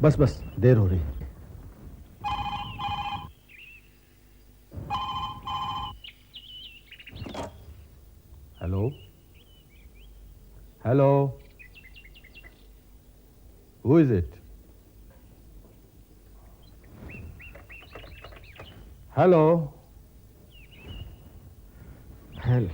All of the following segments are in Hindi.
बस बस, देर हो रही है। Hello hello, who is it? Hello hello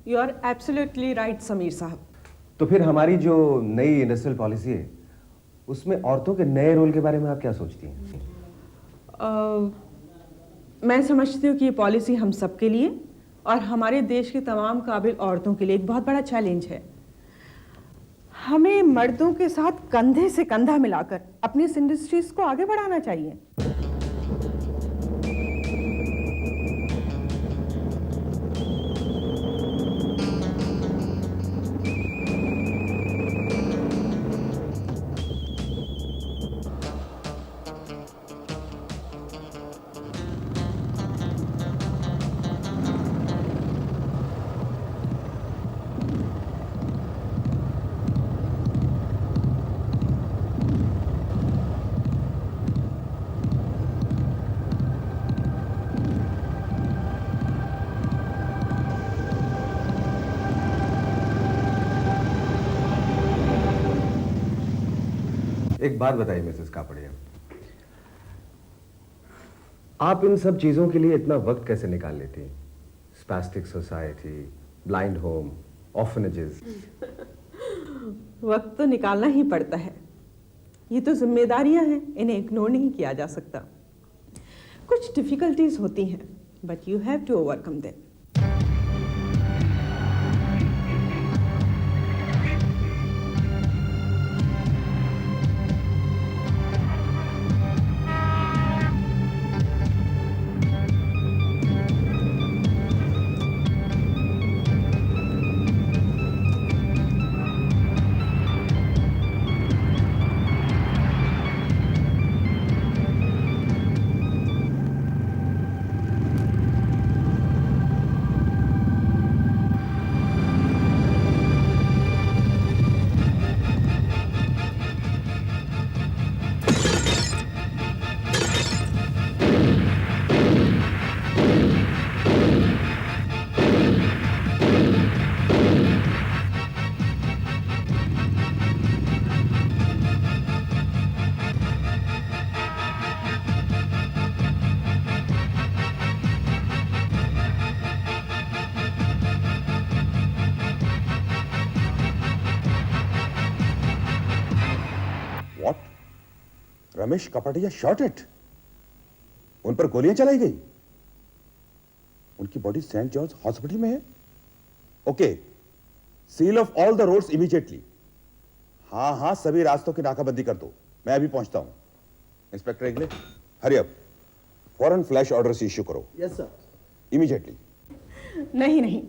you are absolutely right Sameer साहब। तो फिर हमारी जो नई इंडस्ट्रियल पॉलिसी है उसमें औरतों के नए रोल के बारे में आप क्या सोचती हैं? मैं समझती हूँ कि ये पॉलिसी हम सबके लिए और हमारे देश के तमाम काबिल औरतों के लिए एक बहुत बड़ा चैलेंज है। हमें मर्दों के साथ कंधे से कंधा मिलाकर अपनी इस इंडस्ट्रीज को आगे बढ़ाना चाहिए। एक बात बताइए मिसेस कापड़िया, आप इन सब चीजों के लिए इतना वक्त कैसे निकाल लेती हैं? Spastic society, blind home, orphanages. वक्त तो निकालना ही पड़ता है, ये तो जिम्मेदारियां हैं, इन्हें इग्नोर नहीं किया जा सकता। कुछ डिफिकल्टीज होती हैं but you have to overcome them. Ramesh Kapadia shot it, उन पर गोलियां चलाई गई। उनकी बॉडी सेंट जॉर्ज हॉस्पिटल में है। Okay, seal off all the roads immediately. हाँ हाँ, सभी रास्तों की नाकाबंदी कर दो, मैं अभी पहुंचता हूं। इंस्पेक्टर एगले, हरी अप, फॉरन फ्लैश ऑर्डर इश्यू करो। Yes sir. इमीडिएटली। नहीं नहीं,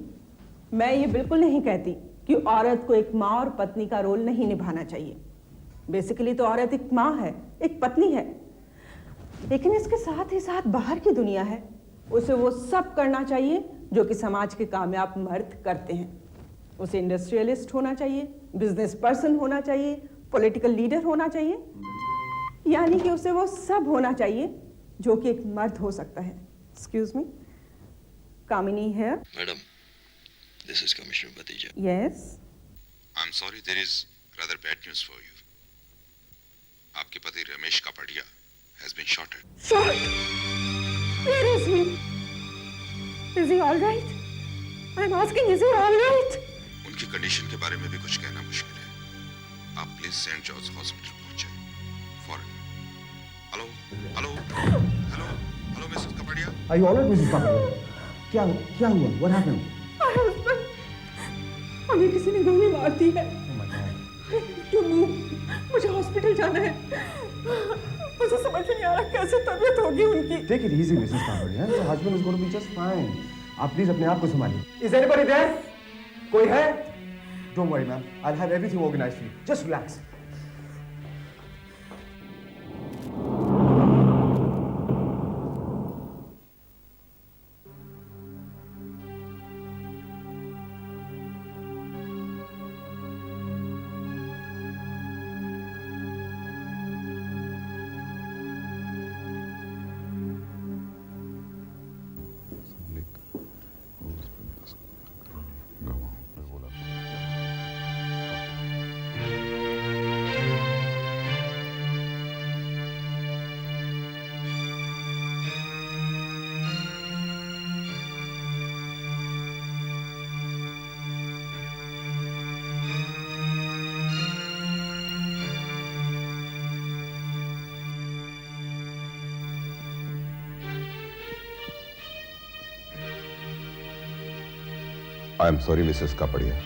मैं ये बिल्कुल नहीं कहती कि औरत को एक माँ और पत्नी का रोल नहीं निभाना चाहिए। बेसिकली तो औरत एक माँ है, एक पत्नी है, लेकिन इसके साथ ही साथ बाहर की दुनिया है, उसे वो सब करना चाहिए जो कि समाज के कामयाब मर्द करते हैं। उसे इंडस्ट्रियलिस्ट होना चाहिए, बिजनेस पर्सन होना चाहिए, पॉलिटिकल लीडर होना चाहिए, यानी कि उसे वो सब होना चाहिए जो कि एक मर्द हो सकता है। एक्सक्यूज मी, कामिनी है। Madam, this is Commissioner Batija. Yes, I'm sorry, there is rather bad news for you. आपके पति Ramesh Kapadia has been shot at. Shot. Where is he? Is he all right? I'm asking, is he all right? उनकी कंडीशन के बारे में भी कुछ कहना मुश्किल है। आप प्लीज सेंट जॉर्ज हॉस्पिटल पहुंच जाइए फौरन। Hello hello hello hello Mrs Kapadia. Are you alright, Mrs. Kapadia? क्या हुआ? What happened? My husband, हमें किसी ने गोली मार दी है। Oh my God. You move, मुझे हॉस्पिटल जाना है। मुझे समझ नहीं आ रहा कैसे तबीयत होगी उनकी। Take it easy, Mrs. Kapadia. Your husband is going to be just fine. आप प्लीज अपने आप को संभालिए। Is anybody there? कोई है? Don't worry, ma'am. I'll have everything organized for you. Just relax. I am sorry Mrs Kapadia,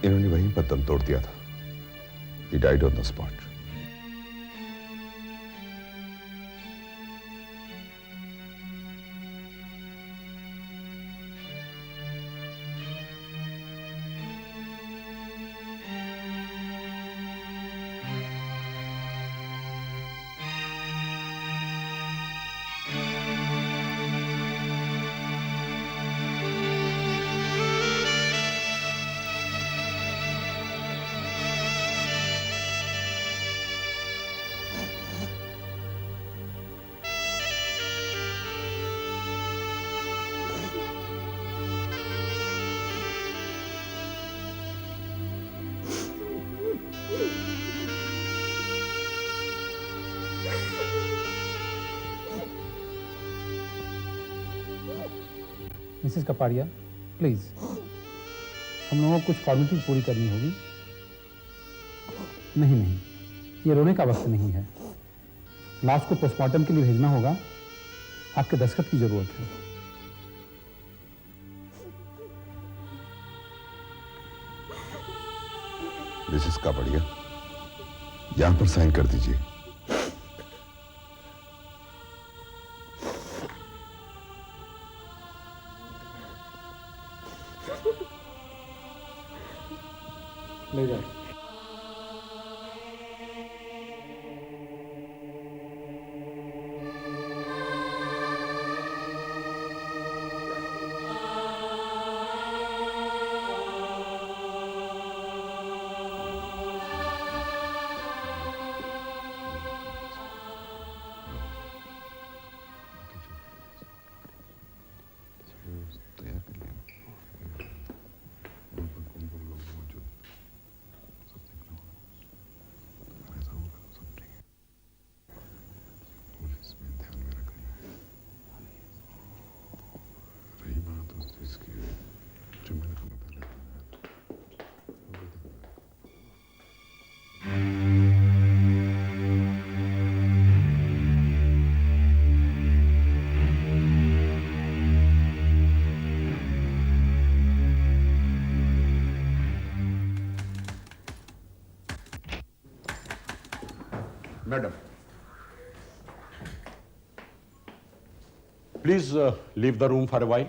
इन्होंने वहीं पर दम तोड़ दिया था। He died on the spot. Mrs Kapadia, please, हम लोगों को कुछ फॉर्मेलिटी पूरी करनी होगी। नहीं, ये रोने का वक्त नहीं है। लाश को पोस्टमार्टम के लिए भेजना होगा। आपके दस्तखत की जरूरत है। मिसेस कापड़िया, यहां पर साइन कर दीजिए। ले जाए। Madam, please leave the room for a while.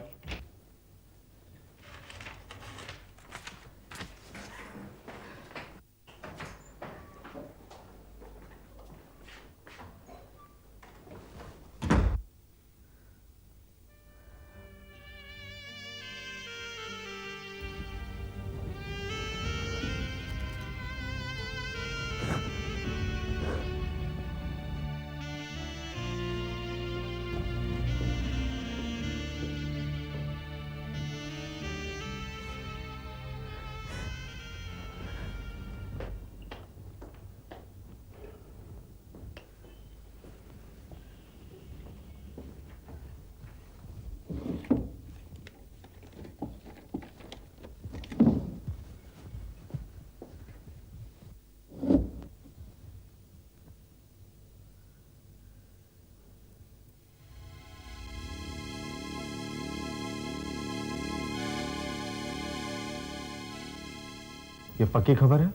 ये पक्की खबर है?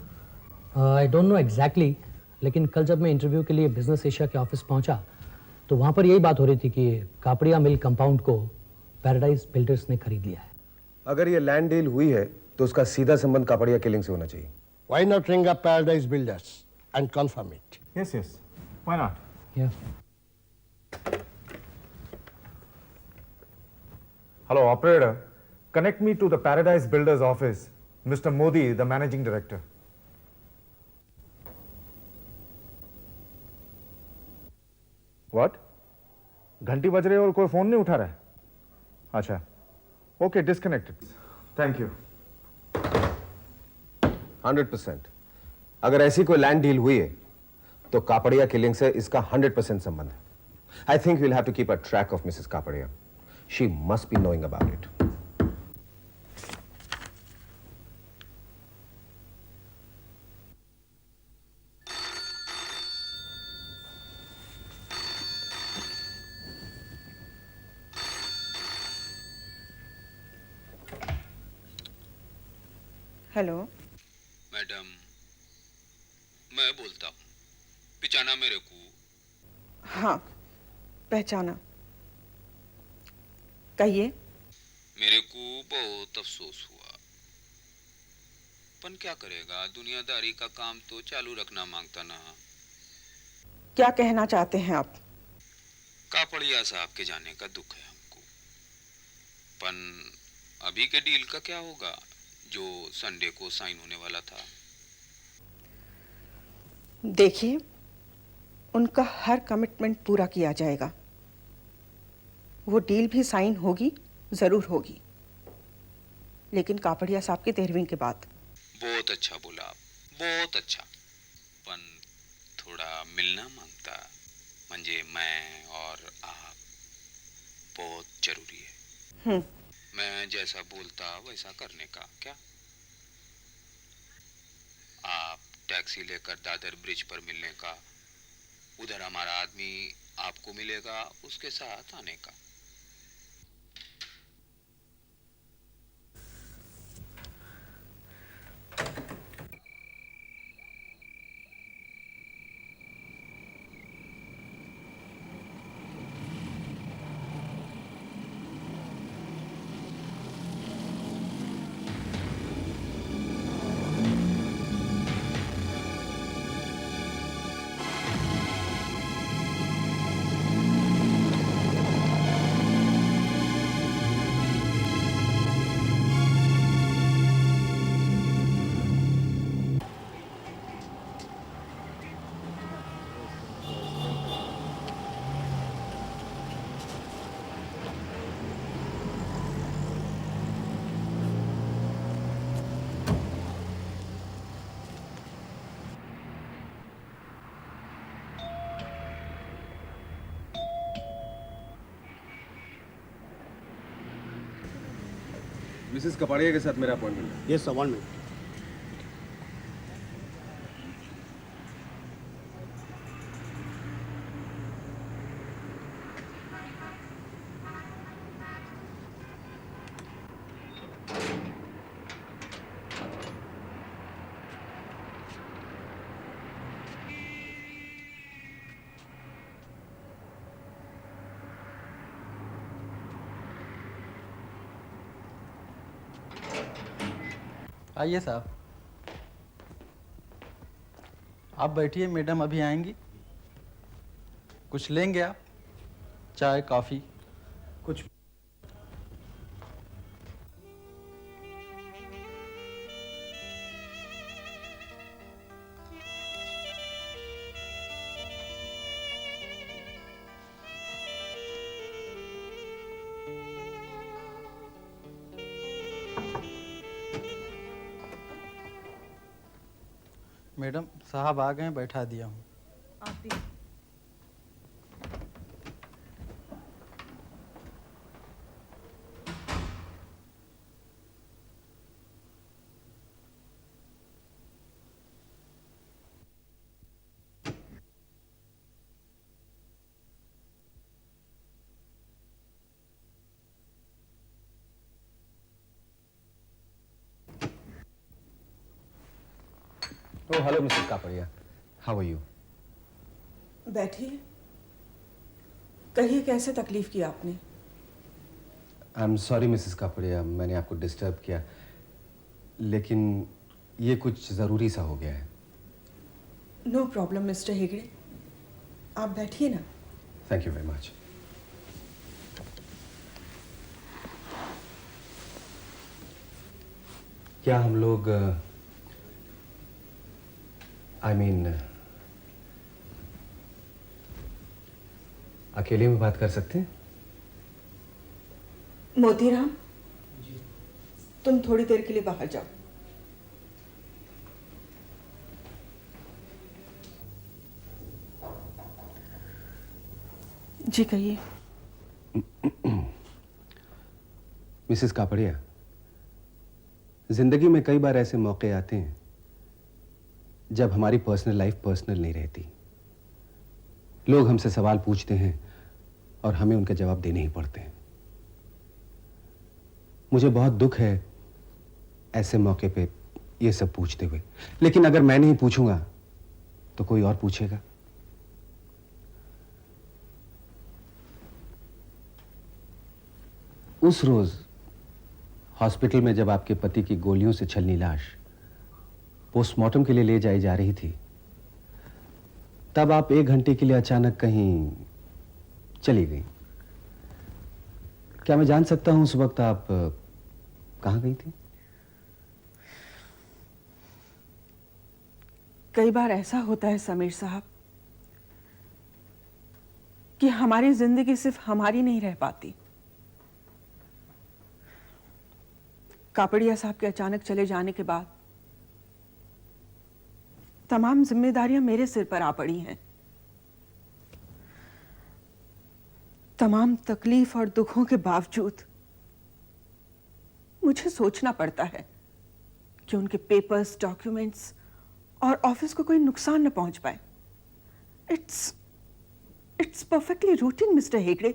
आई डोंट नो एग्जैक्टली, लेकिन कल जब मैं इंटरव्यू के लिए बिजनेस एशिया के ऑफिस पहुंचा तो वहां पर यही बात हो रही थी कि कापड़िया मिल कंपाउंड को पैराडाइज बिल्डर्स ने खरीद लिया है। अगर ये लैंड डील हुई है तो उसका सीधा संबंध कापड़िया किलिंग से होना चाहिए। Why not ring up Paradise Builders and confirm it? Yes, yes. Why not? Yeah. Hello, operator. Connect me to the Paradise Builders office. Mr. Modi, the managing director. What? घंटी बज रही है और कोई फोन नहीं उठा रहा है? अच्छा. Okay, disconnected. Thank you. 100%। अगर ऐसी कोई लैंड डील हुई है तो कापड़िया किलिंग से इसका 100% संबंध है। I think we'll have to keep a track of Mrs Kapadia. She must be knowing about it. Hello. Madam, मैं बोलता हूँ, पिचाना मेरे को। हाँ, पहचाना। कहिए। मेरे को बहुत अफसोस हुआ, पन क्या करेगा, दुनियादारी का काम तो चालू रखना मांगता ना। क्या कहना चाहते हैं आप? कापड़िया साहब के जाने का दुख है हमको, पन अभी के डील का क्या होगा जो संडे को साइन होने वाला था? देखिए, उनका हर कमिटमेंट पूरा किया जाएगा। वो डील भी साइन होगी, जरूर होगी, लेकिन कापड़िया साहब की 13वीं के बाद। बहुत अच्छा बोला आप, बहुत अच्छा, पण थोड़ा मिलना मांगता, म्हणजे मैं और आप बहुत जरूरी है। मैं जैसा बोलता वैसा करने का क्या? आप टैक्सी लेकर दादर ब्रिज पर मिलने का, उधर हमारा आदमी आपको मिलेगा, उसके साथ आने का। मिसेस कपाड़िया के साथ मेरा अपॉइंटमेंट है। Yes, sir, 1 minute. आइए साहब, आप बैठिए, मैडम अभी आएंगी। कुछ लेंगे आप? चाय, कॉफ़ी? कुछ मैडम साहब आ गए, बैठा दिया हूँ। Oh, hello, Mrs. Kapadia. How are you? बैठिए। कहिए कैसे तकलीफ की आपने? I'm sorry, Mrs. Kapadia, मैंने आपको डिस्टर्ब किया, लेकिन ये कुछ ज़रूरी सा हो गया है। नो प्रॉब्लम मिस्टर हेगड़े, आप बैठिए ना। Thank you very much. क्या हम लोग अकेले में बात कर सकते हैं? मोतीराम, तुम थोड़ी देर के लिए बाहर जाओ। जी कहिए। मिसेस कापड़िया, जिंदगी में कई बार ऐसे मौके आते हैं जब हमारी पर्सनल लाइफ पर्सनल नहीं रहती। लोग हमसे सवाल पूछते हैं और हमें उनके जवाब देने ही पड़ते हैं। मुझे बहुत दुख है ऐसे मौके पे ये सब पूछते हुए, लेकिन अगर मैं नहीं पूछूंगा तो कोई और पूछेगा। उस रोज हॉस्पिटल में जब आपके पति की गोलियों से छलनी लाश पोस्टमार्टम के लिए ले जाई जा रही थी, तब आप 1 घंटे के लिए अचानक कहीं चली गई। क्या मैं जान सकता हूं उस वक्त आप कहां गई थी? कई बार ऐसा होता है समीर साहब कि हमारी जिंदगी सिर्फ हमारी नहीं रह पाती। कापड़िया साहब के अचानक चले जाने के बाद तमाम जिम्मेदारियां मेरे सिर पर आ पड़ी हैं। तमाम तकलीफ और दुखों के बावजूद मुझे सोचना पड़ता है कि उनके पेपर्स, डॉक्यूमेंट्स और ऑफिस को कोई नुकसान न पहुंच पाए। It's perfectly routine mister Hegde.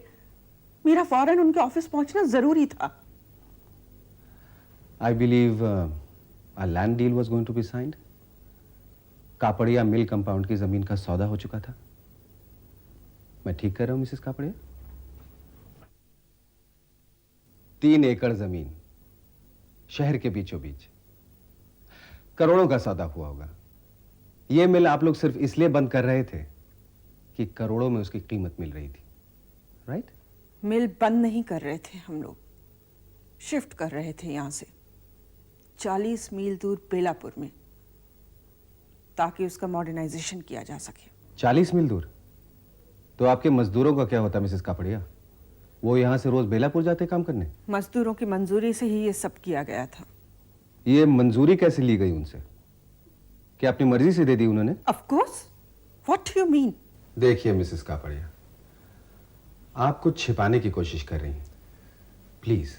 मेरा फौरन उनके ऑफिस पहुंचना जरूरी था। I believe a land deal was going to be signed. Kapadia mill compound की जमीन का सौदा हो चुका था। मैं ठीक कर रहा हूं मिसेस कापड़िया? 3 एकड़ जमीन शहर के बीचों बीच, करोड़ों का सौदा हुआ होगा। यह मिल आप लोग सिर्फ इसलिए बंद कर रहे थे कि करोड़ों में उसकी कीमत मिल रही थी, राइट? मिल बंद नहीं कर रहे थे हम लोग, शिफ्ट कर रहे थे यहां से 40 मील दूर बेलापुर में, ताकि उसका मॉडर्नाइजेशन किया जा सके। 40 मील दूर? तो आपके मजदूरों का क्या होता मिसेस कापड़िया? वो यहां से रोज बेलापुर जाते काम करने? मजदूरों की मंजूरी से ही ये सब किया गया था। ये मंजूरी कैसे ली गई उनसे? क्या अपनी मर्जी से दे दी उन्होंने? Of course. What do you mean? देखिए मिसेस कापड़िया, आप कुछ छिपाने की कोशिश कर रही हैं। Please,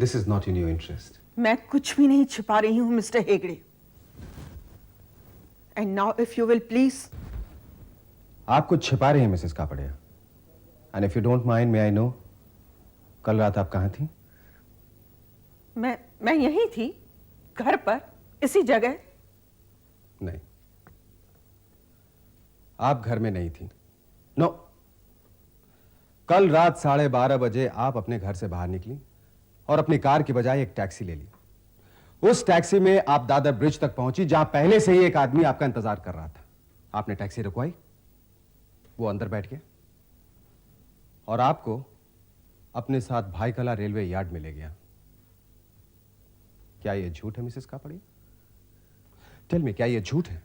this is not in your interest. मैं कुछ भी नहीं छिपा रही हूं mister Hegde. And now if you will please. आप कुछ छिपा रहे हैं Mrs Kapadia. And if you don't mind, may I know, कल रात आप कहां थी? मैं यहीं थी, घर पर, इसी जगह। नहीं, आप घर में नहीं थी। नो, कल रात 12:30 बजे आप अपने घर से बाहर निकली और अपनी कार की बजाय एक टैक्सी ले ली। उस टैक्सी में आप दादर ब्रिज तक पहुंची, जहां पहले से ही एक आदमी आपका इंतजार कर रहा था। आपने टैक्सी रुकवाई, वो अंदर बैठ गया और आपको अपने साथ भाईकला रेलवे यार्ड में ले गया। क्या यह झूठ है मिसेस कापड़ी? टेल मी, क्या यह झूठ है?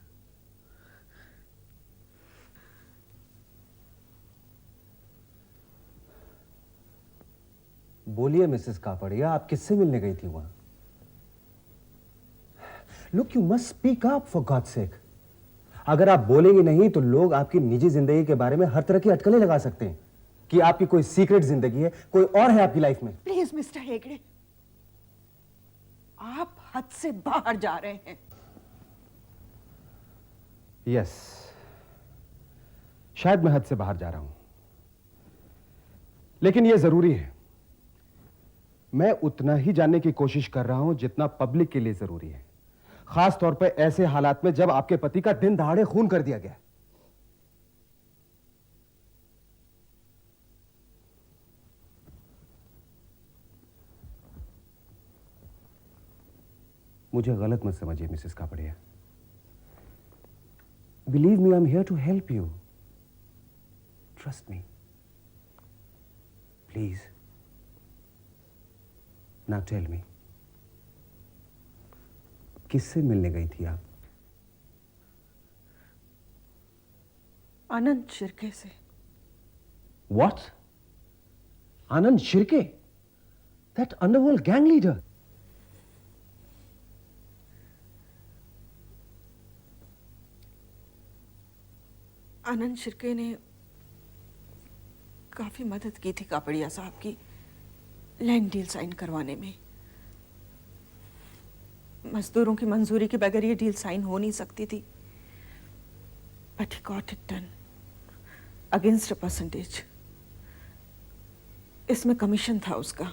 बोलिए मिसेस कापड़िया, आप किससे मिलने गई थी वहां? Look, you must speak up for God sake. अगर आप बोलेंगे नहीं तो लोग आपकी निजी जिंदगी के बारे में हर तरह की अटकलें लगा सकते हैं कि आपकी कोई सीक्रेट जिंदगी है, कोई और है आपकी लाइफ में। प्लीज मिस्टर हेगड़े, आप हद से बाहर जा रहे हैं। यस, शायद मैं हद से बाहर जा रहा हूं, लेकिन यह जरूरी है। मैं उतना ही जानने की कोशिश कर रहा हूं जितना पब्लिक के लिए जरूरी है, खास तौर पे ऐसे हालात में जब आपके पति का दिन दहाड़े खून कर दिया गया। मुझे गलत मत समझिए Mrs Kapadia. Believe me, I am here to help you. Trust me please. Now tell me, किससे मिलने गई थी आप? आनंद शिर्के से। What? Anand Shirke? That underworld gang leader? आनंद शिर्के ने काफी मदद की थी कापड़िया साहब की लैंड डील साइन करवाने में। मजदूरों की मंजूरी के बगैर ये डील साइन हो नहीं सकती थी, but he got it done against a percentage. इसमें कमीशन था उसका।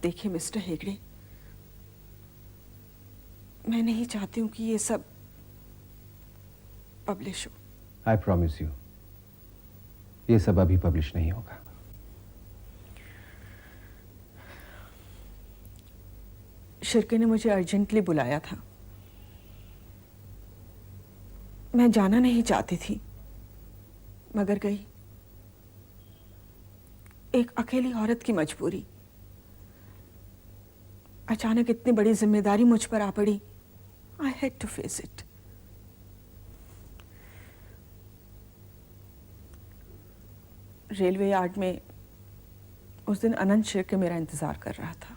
देखिए मिस्टर हेगड़े, मैं नहीं चाहती हूं कि ये सब पब्लिश हो। I promise you, ये सब अभी पब्लिश नहीं होगा। शिर्के ने मुझे अर्जेंटली बुलाया था। मैं जाना नहीं चाहती थी, मगर गई। एक अकेली औरत की मजबूरी। अचानक इतनी बड़ी जिम्मेदारी मुझ पर आ पड़ी। I had to face it. Railway yard में उस दिन अनंत शिर्के मेरा इंतजार कर रहा था।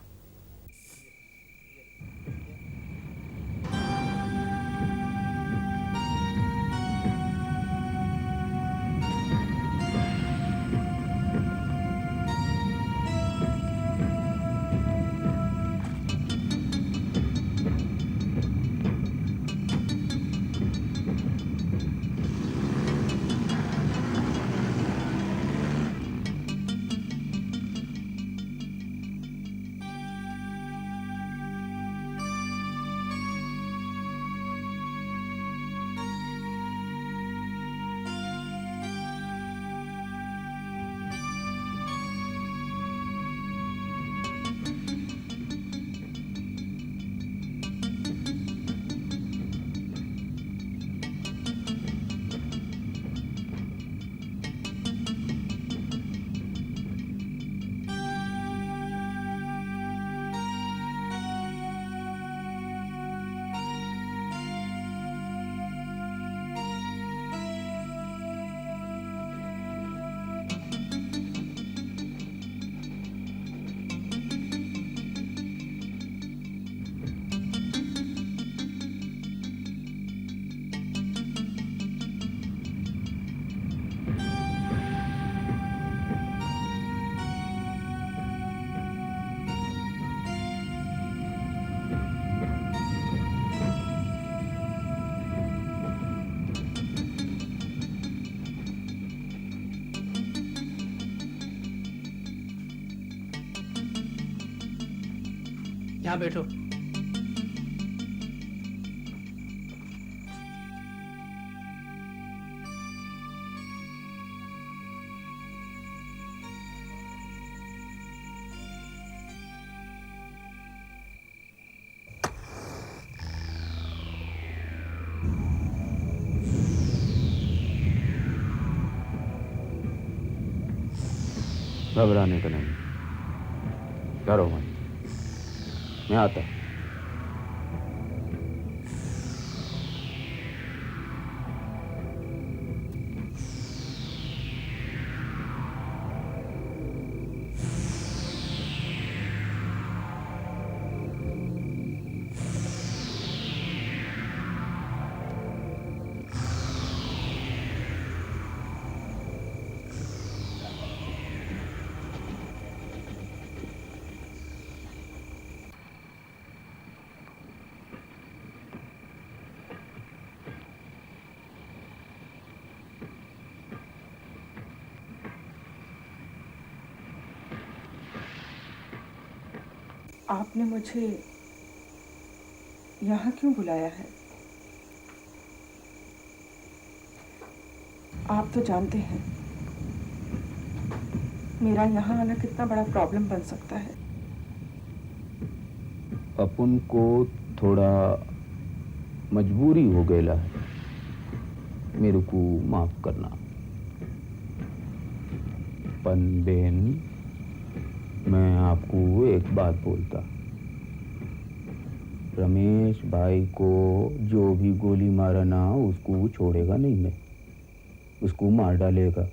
यहाँ बैठो। घबराने का नहीं, डरो मत, मैं आता। आपने मुझे यहाँ क्यों बुलाया है? आप तो जानते हैं मेरा यहाँ आना कितना बड़ा प्रॉब्लम बन सकता है। अपन को थोड़ा मजबूरी हो गया है, मेरे को माफ करना। पन बेन, मैं आपको एक बात बोलता, रमेश भाई को जो भी गोली मारा ना उसको छोड़ेगा नहीं मैं, उसको मार डालेगा।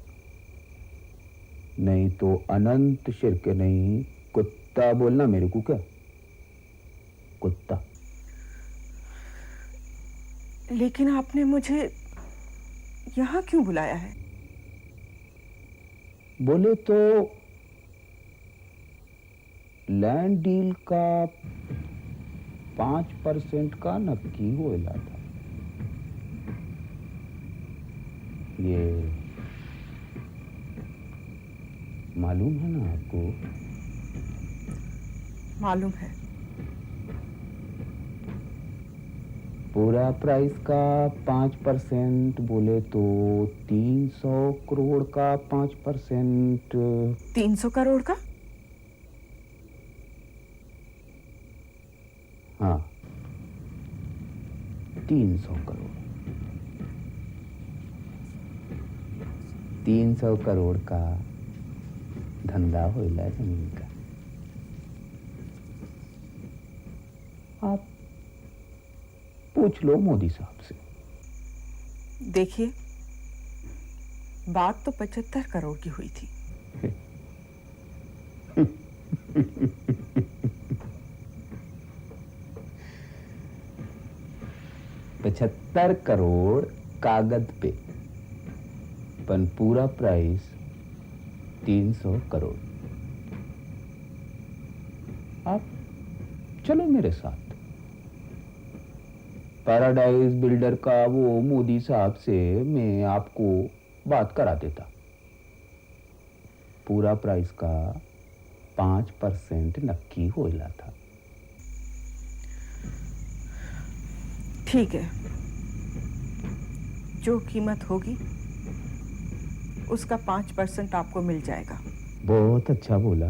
नहीं तो अनंत शिर्क नहीं, कुत्ता बोलना मेरे को, क्या कुत्ता। लेकिन आपने मुझे यहाँ क्यों बुलाया है? बोले तो लैंड डील का 5% का नक्की होएला था। ये मालूम है ना आपको? मालूम है। पूरा प्राइस का 5% बोले तो 300 करोड़ का 5%। 300 करोड़ का? हाँ, 300 करोड़। 300 करोड़ का धंधा होइला जमीन का। आप पूछ लो मोदी साहब से। देखिए, बात तो 75 करोड़ की हुई थी। 75 करोड़ कागज पे, पर पूरा प्राइस 300 करोड़। आप चलो मेरे साथ, पैराडाइज बिल्डर का वो मोदी साहब से मैं आपको बात करा देता। पूरा प्राइस का 5% नक्की होइला था। ठीक है, जो कीमत होगी उसका 5% आपको मिल जाएगा। बहुत अच्छा बोला,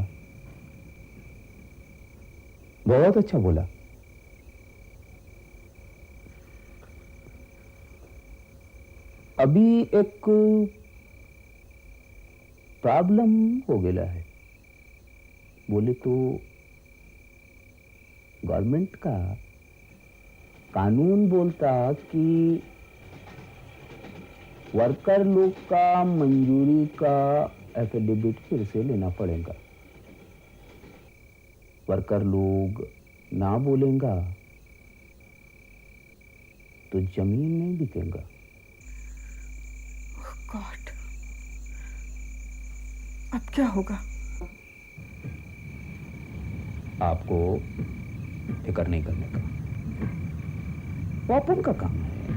बहुत अच्छा बोला। अभी एक प्रॉब्लम हो गया है। बोले तो गवर्नमेंट का कानून बोलता कि वर्कर लोग का मंजूरी का एफिडेविट फिर से लेना पड़ेगा। वर्कर लोग ना बोलेगा तो जमीन नहीं बिकेगा। गॉड, अब क्या होगा? आपको फिक्र नहीं करने का, वो अपन का काम है।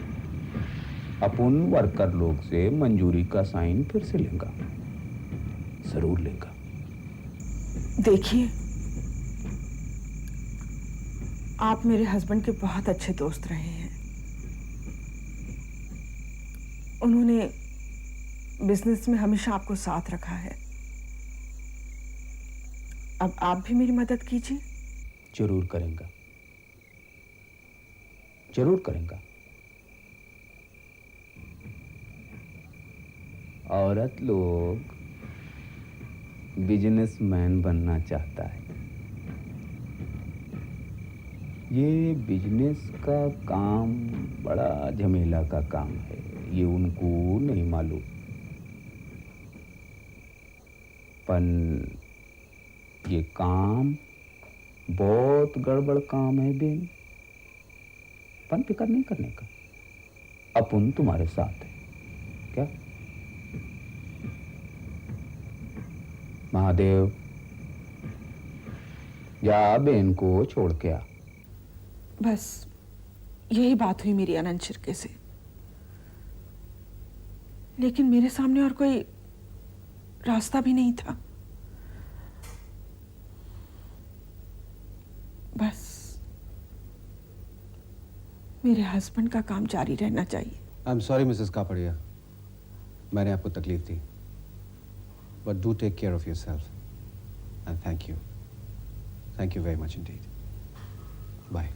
अपन वर्कर लोग से मंजूरी का साइन फिर से लेगा, जरूर लेगा। देखिए, आप मेरे हस्बैंड के बहुत अच्छे दोस्त रहे हैं। उन्होंने बिजनेस में हमेशा आपको साथ रखा है। अब आप भी मेरी मदद कीजिए। जरूर करेंगा, जरूर करेंगा। औरत लोग बिजनेसमैन बनना चाहता है। ये बिजनेस का काम बड़ा झमेला का काम है, ये उनको नहीं मालूम। पर ये काम बहुत गड़बड़ काम है बेन। पर फिक्र नहीं करने का, अपन तुम्हारे साथ है। क्या महादेव, जा बेन को छोड़ के आ। बस यही बात हुई मेरी अनंत शिर्के से। लेकिन मेरे सामने और कोई रास्ता भी नहीं था। बस मेरे हस्बैंड का काम जारी रहना चाहिए। I am sorry Mrs Kapadia, मैंने आपको तकलीफ दी, but do take care of yourself and thank you very much indeed. Bye.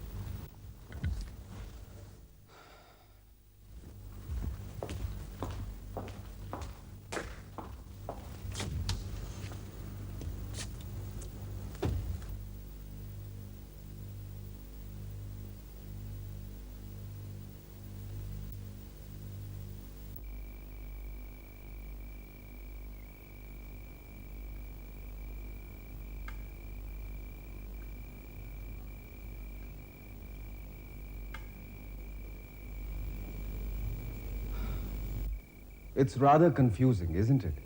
It's rather confusing, isn't it?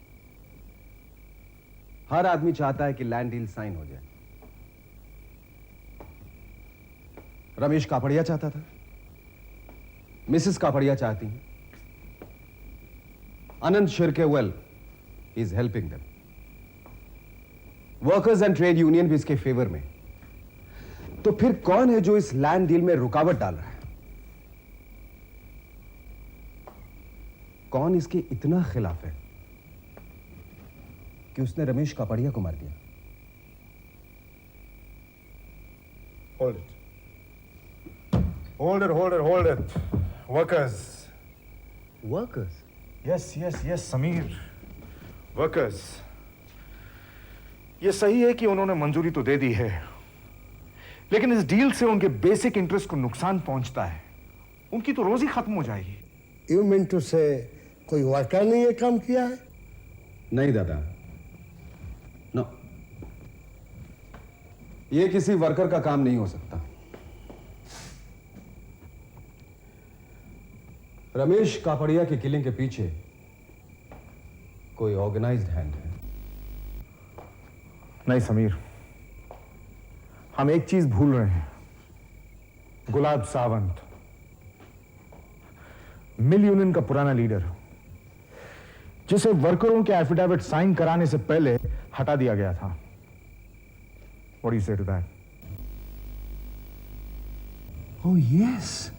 हर आदमी चाहता है कि लैंड डील साइन हो जाए। रमेश कापड़िया चाहता था, मिसेस कापड़िया चाहती हैं, Anant Shirke, well, he is helping them. Workers and trade union भी इसके फेवर में। तो फिर कौन है जो इस लैंड डील में रुकावट डाल रहा है? कौन इसके इतना खिलाफ है कि उसने रमेश कापड़िया को मार दिया? Hold it. Workers. Workers? Yes, Sameer. Workers. ये सही है कि उन्होंने मंजूरी तो दे दी है, लेकिन इस डील से उनके बेसिक इंटरेस्ट को नुकसान पहुंचता है। उनकी तो रोजी खत्म हो जाएगी। You mean to say कोई वर्कर ने ये काम किया है? नहीं दादा, नो, ये किसी वर्कर का काम नहीं हो सकता। रमेश कापड़िया की किलिंग के पीछे कोई ऑर्गेनाइज्ड हैंड है। नहीं समीर, हम एक चीज भूल रहे हैं। गुलाब सावंत, मिल यूनियन का पुराना लीडर, जिसे वर्करों के एफिडेविट साइन कराने से पहले हटा दिया गया था। What do you say to that? Oh yes.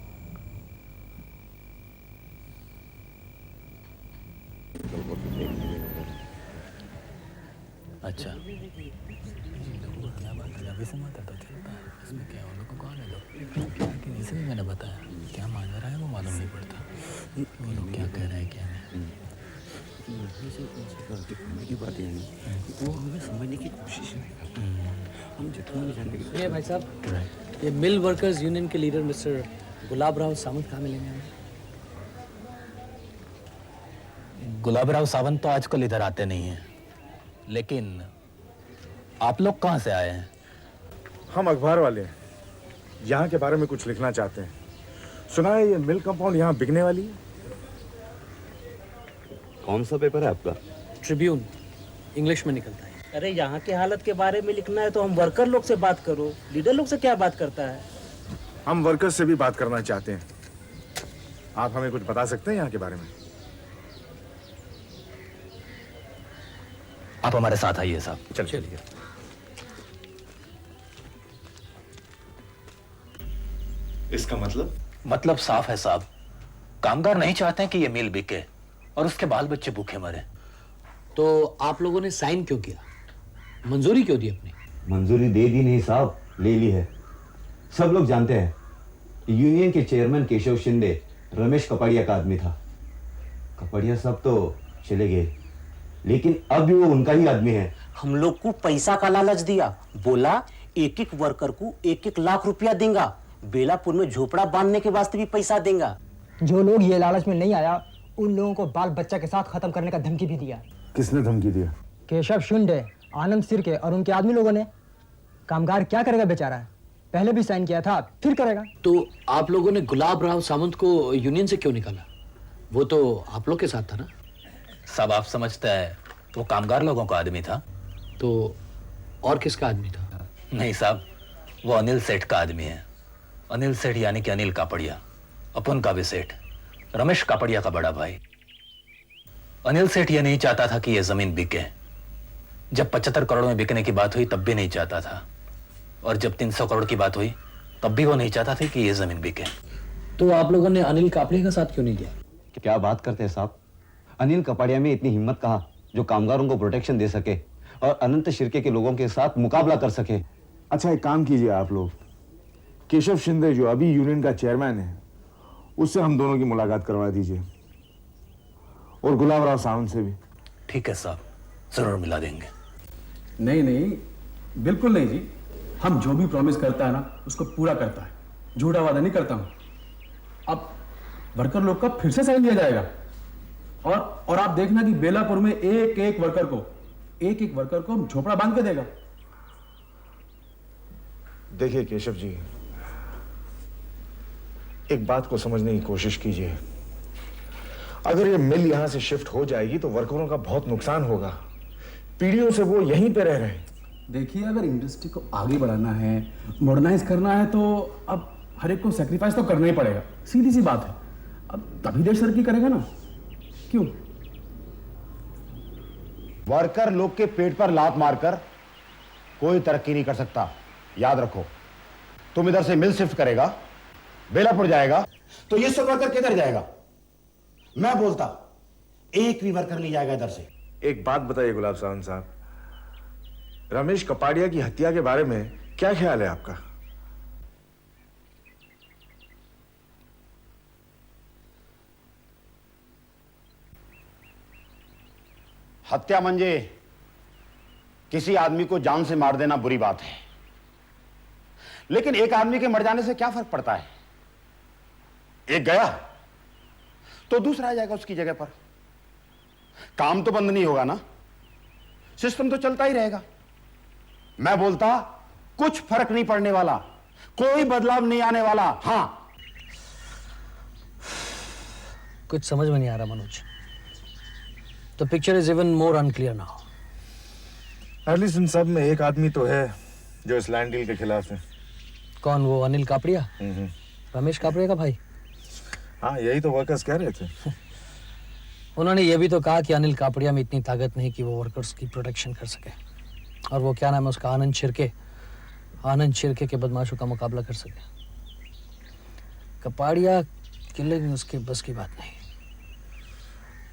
अच्छा, अभी से माता तो चलता है, इसमें क्या उन लोगों को कौन है लोग क्या कि इसे भी मैंने बताया, क्या मान रहा है वो मालूम नहीं पड़ता, वो लोग क्या कह रहे हैं क्या नहीं। की बात है वो हमें समझने की कोशिश नहीं करता, हम जितना भी जानने की। ये भाई साहब, ये मिल वर्कर्स यूनियन के लीडर मिस्टर गुलाब राव सावंत कहाँ मिलेंगे हमें? गुलाब राव सावंत तो आजकल इधर आते नहीं हैं, लेकिन आप लोग कहाँ से आए हैं? हम अखबार वाले हैं, यहाँ के बारे में कुछ लिखना चाहते हैं। सुना है ये मिल कंपाउंड यहाँ बिकने वाली है। कौन सा पेपर है आपका? ट्रिब्यून, इंग्लिश में निकलता है। अरे यहाँ के हालत के बारे में लिखना है तो हम वर्कर लोग से बात करो, लीडर लोग से क्या बात करता है? हम वर्कर्स से भी बात करना चाहते हैं। आप हमें कुछ बता सकते हैं यहाँ के बारे में? आप हमारे साथ आइए साहब। चलिए। इसका मतलब साफ है साहब, कामगार नहीं चाहते हैं कि ये मिल बिके और उसके बाल बच्चे भूखे मरे। तो आप लोगों ने साइन क्यों किया, मंजूरी क्यों दी अपनी? मंजूरी दे दी नहीं साहब, ले ली है। सब लोग जानते हैं यूनियन के चेयरमैन केशव शिंदे रमेश कपड़िया का आदमी था। कपड़िया सब तो चले गए, लेकिन अब भी वो उनका ही आदमी है। हम लोग को पैसा का लालच दिया, बोला एक एक वर्कर को 1-1 लाख रुपया देगा, बेलापुर में झोपड़ा बांधने के वास्ते भी पैसा देगा। जो लोग ये लालच में नहीं आया उन लोगों को बाल बच्चा के साथ खत्म करने का धमकी भी दिया। किसने धमकी दिया? केशव शिंदे, आनंद सिरके और उनके आदमी लोगों ने। कामगार क्या करेगा बेचारा, पहले भी साइन किया था, फिर करेगा। तो आप लोगों ने गुलाब राव सावंत को यूनियन से क्यों निकाला? वो तो आप लोग के साथ था ना? सब आप समझते हैं वो कामगार लोगों का आदमी था। तो और किसका आदमी था? नहीं साहब, वो अनिल सेठ का आदमी है। अनिल सेठ यानी कि अनिल कापड़िया, अपन का भी सेठ, रमेश कापड़िया का बड़ा भाई। अनिल सेठ ये नहीं चाहता था कि ये जमीन बिके। जब 75 करोड़ में बिकने की बात हुई तब भी नहीं चाहता था, और जब 300 करोड़ की बात हुई तब भी वो नहीं चाहता था कि ये जमीन बिके। तो आप लोगों ने अनिल कापड़िया का साथ क्यों नहीं दिया? क्या बात करते हैं साहब, अनिल कपाड़िया में इतनी हिम्मत कहाँ जो कामगारों को प्रोटेक्शन दे सके और अनंत शिर्के के लोगों के साथ मुकाबला कर सके। अच्छा एक काम कीजिए आप लोग, केशव शिंदे जो अभी यूनियन का चेयरमैन है उससे हम दोनों की मुलाकात करवा दीजिए, और गुलाब राव सावंत से भी। ठीक है साहब, जरूर मिला देंगे। नहीं नहीं, बिल्कुल नहीं जी, हम जो भी प्रॉमिस करता है ना उसको पूरा करता है, झूठा वादा नहीं करता हूं। अब वर्कर लोग का फिर से साइन दिया जाएगा, और आप देखना कि बेलापुर में एक एक वर्कर को हम झोपड़ा बांध के देगा। देखिए केशव जी, एक बात को समझने की कोशिश कीजिए। अगर ये मिल यहां से शिफ्ट हो जाएगी तो वर्करों का बहुत नुकसान होगा, पीढ़ियों से वो यहीं पे रह रहे हैं। देखिए, अगर इंडस्ट्री को आगे बढ़ाना है, मॉडर्नाइज करना है, तो अब हर एक को सेक्रीफाइस तो करना ही पड़ेगा, सीधी सी बात है। अब तभी देश तरक्की करेगा ना, क्यों? वर्कर लोग के पेट पर लात मारकर कोई तरक्की नहीं कर सकता, याद रखो। तुम इधर से मिल शिफ्ट करेगा, बेलापुर जाएगा, तो ये सब वर्कर किधर जाएगा? मैं बोलता एक भी वर्कर नहीं जाएगा इधर से। एक बात बताइए गुलाब सावंत साहब, रमेश कपाड़िया की हत्या के बारे में क्या ख्याल है आपका? हत्या म्हणजे किसी आदमी को जान से मार देना बुरी बात है, लेकिन एक आदमी के मर जाने से क्या फर्क पड़ता है? एक गया तो दूसरा आ जाएगा उसकी जगह पर। काम तो बंद नहीं होगा ना, सिस्टम तो चलता ही रहेगा। मैं बोलता कुछ फर्क नहीं पड़ने वाला, कोई बदलाव नहीं आने वाला। हां, कुछ समझ में नहीं आ रहा Manoj. The picture is even more unclear now. At least in सब में एक आदमी तो है जो इस लैंड डील के खिलाफ है। कौन? वो अनिल कापड़िया? रमेश कापड़िया का भाई? हाँ, यही तो वर्कर्स कह रहे थे। उन्होंने ये भी तो कहा कि अनिल कापड़िया में इतनी ताकत नहीं कि वो वर्कर्स की प्रोटेक्शन कर सके, और वो क्या नाम है उसका, आनंद शिर्के के बदमाशों का मुकाबला कर सके। कपाड़िया किलिंग उसके बस की बात नहीं।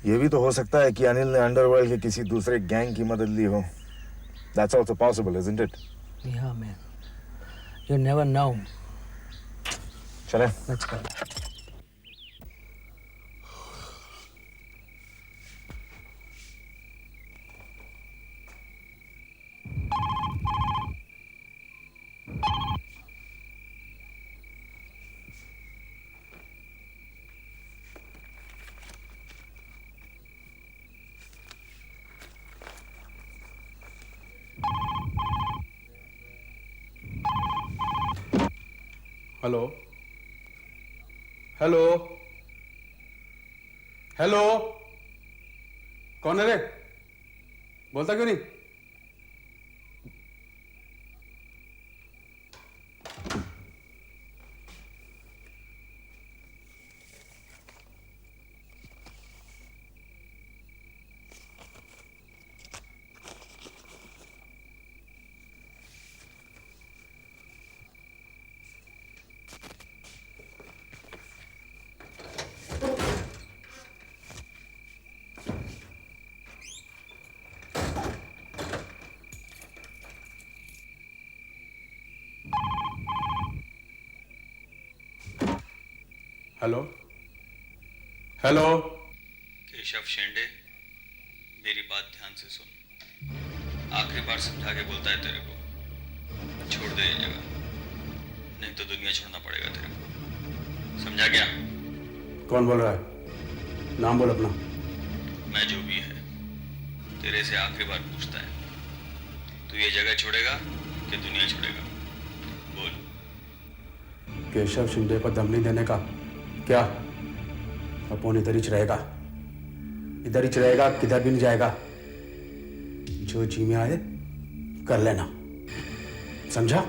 ये भी तो हो सकता है कि अनिल ने अंडरवर्ल्ड के किसी दूसरे गैंग की मदद ली हो। That's also possible, isn't it? Yeah, man. You never know. चलें? Let's go. Hello hello hello, कौन है रे? बोलता क्यों नहीं? हेलो हेलो, केशव शिंदे, मेरी बात ध्यान से सुन। आखिरी बार समझा के बोलता है तेरे को, छोड़ दे ये जगह, नहीं तो दुनिया छोड़ना पड़ेगा तेरे को। समझा क्या? कौन बोल रहा है? नाम बोल अपना। मैं जो भी है तेरे से आखिरी बार पूछता है, तू ये जगह छोड़ेगा कि दुनिया छोड़ेगा? बोल। केशव शिंदे को दम नहीं देने का क्या? अपोन इधर ही रहेगा, किधर भी नहीं जाएगा। जो जी में आए कर लेना, समझा?